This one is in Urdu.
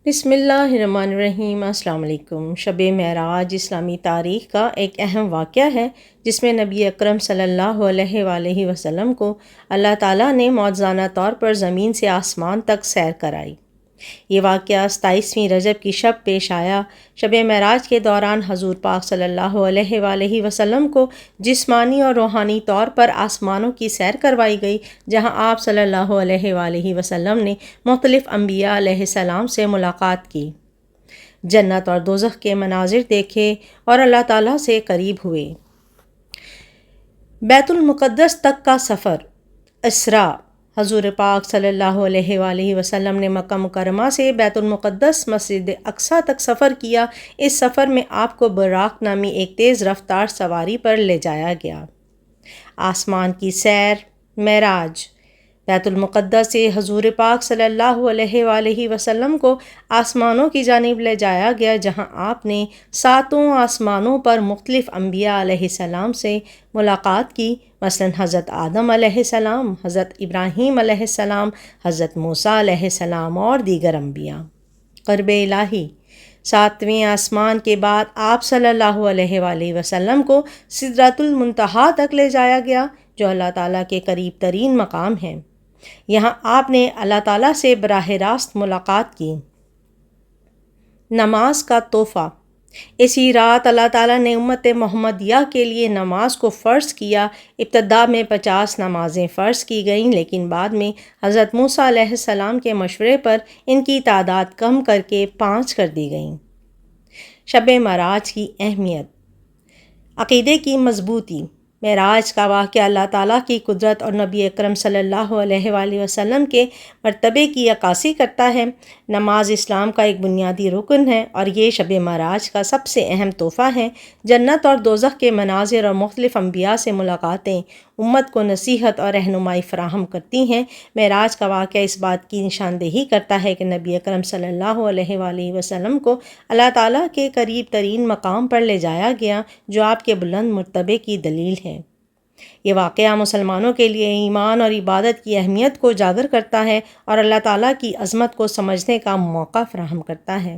بسم اللہ الرحمن الرحیم۔ السلام علیکم۔ شب معراج اسلامی تاریخ کا ایک اہم واقعہ ہے جس میں نبی اکرم صلی اللہ علیہ وآلہ وسلم کو اللہ تعالیٰ نے معجزانہ طور پر زمین سے آسمان تک سیر کرائی۔ یہ واقعہ 27ویں رجب کی شب پیش آیا۔ شب معراج کے دوران حضور پاک صلی اللہ علیہ وآلہ وسلم کو جسمانی اور روحانی طور پر آسمانوں کی سیر کروائی گئی، جہاں آپ صلی اللہ علیہ وآلہ وسلم نے مختلف انبیاء علیہ السلام سے ملاقات کی، جنت اور دوزخ کے مناظر دیکھے اور اللہ تعالیٰ سے قریب ہوئے۔ بیت المقدس تک کا سفر، اسراء۔ حضور پاک صلی اللہ علیہ وآلہ وسلم نے مکہ مکرمہ سے بیت المقدس مسجد اقصیٰ تک سفر کیا۔ اس سفر میں آپ کو براق نامی ایک تیز رفتار سواری پر لے جایا گیا۔ آسمان کی سیر، معراج۔ بیت المقدس سے حضور پاک صلی اللہ علیہ وآلہ وسلم کو آسمانوں کی جانب لے جایا گیا، جہاں آپ نے 7 آسمانوں پر مختلف انبیاء علیہ السلام سے ملاقات کی، مثلاً حضرت آدم علیہ السلام، حضرت ابراہیم علیہ السلام، حضرت موسیٰ علیہ السلام اور دیگر انبیاء۔ قرب الہی۔ 7ویں آسمان کے بعد آپ صلی اللہ علیہ وآلہ وسلم کو سدرۃ المنتہا تک لے جایا گیا، جو اللہ تعالیٰ کے قریب ترین مقام ہے۔ یہاں آپ نے اللہ تعالیٰ سے براہ راست ملاقات کی۔ نماز کا تحفہ۔ اسی رات اللہ تعالیٰ نے امت محمدیہ کے لیے نماز کو فرض کیا۔ ابتدا میں 50 نمازیں فرض کی گئیں، لیکن بعد میں حضرت موسیٰ علیہ السلام کے مشورے پر ان کی تعداد کم کر کے 5 کر دی گئیں۔ شب معراج کی اہمیت۔ عقیدے کی مضبوطی۔ معراج کا واقعہ اللہ تعالیٰ کی قدرت اور نبی اکرم صلی اللہ علیہ وآلہ وسلم کے مرتبے کی عکاسی کرتا ہے۔ نماز اسلام کا ایک بنیادی رکن ہے اور یہ شب معراج کا سب سے اہم تحفہ ہے۔ جنت اور دوزخ کے مناظر اور مختلف انبیاء سے ملاقاتیں امت کو نصیحت اور رہنمائی فراہم کرتی ہیں۔ معراج کا واقعہ اس بات کی نشاندہی کرتا ہے کہ نبی اکرم صلی اللہ علیہ وآلہ وسلم کو اللہ تعالیٰ کے قریب ترین مقام پر لے جایا گیا، جو آپ کے بلند مرتبے کی دلیل ہے۔ یہ واقعہ مسلمانوں کے لیے ایمان اور عبادت کی اہمیت کو اجاگر کرتا ہے اور اللہ تعالیٰ کی عظمت کو سمجھنے کا موقع فراہم کرتا ہے۔